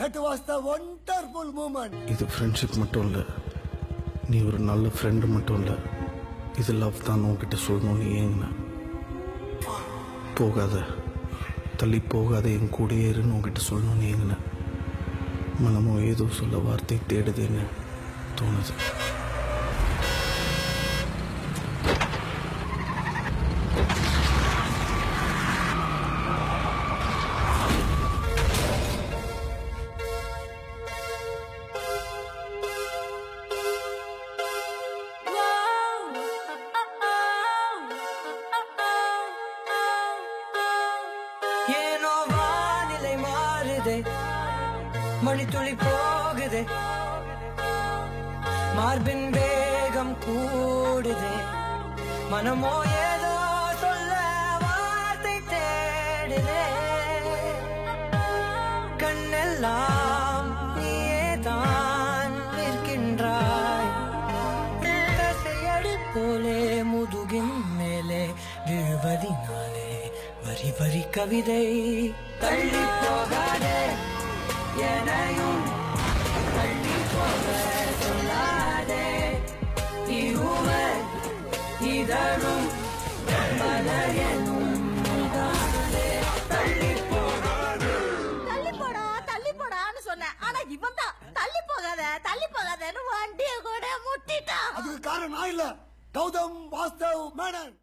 That was the wonderful moment. இது friendship மட்டும் இல்லை, நீ ஒரு நல்ல ஃப்ரெண்டு மட்டும் இல்லை, இது லவ் தான் உன்கிட்ட சொல்லணும்னு ஏங்கின. போகாத, தள்ளி போகாத, என் கூடயே இருன்னு உன்கிட்ட சொல்லணும்னு ஏங்கின. மனமோ ஏதோ சொல்ல வார்த்தை தேடுதுன்னு தோணுது. ஏனோ வானிலை மாறுதே, மணித்துளி போகுதே, மார்பின் வேகம் கூடுதே, மனமோ ஏதோ சொல்ல வார்த்தை தேடுதே. கண்ணெல்லாம் நீயேதான் நிற்கின்றாய், தசையடி போலே முதுகின் மேலே விழுவதினாலே வரி வரி கவிதை. தள்ளி போகாதே, எனையும் தள்ளி போக சொல்லாதே. இருவர் இதழும் மலரனும் தள்ளி போகாதே. தள்ளி போடான்னு சொன்னேன். ஆனா இவன் தான் தள்ளி போகாதன்னு வண்டியை கூட முட்டிட்டான். அதுக்கு காரணம் நான் இல்ல, கௌதம் வாஸ்தவ் மேனன்.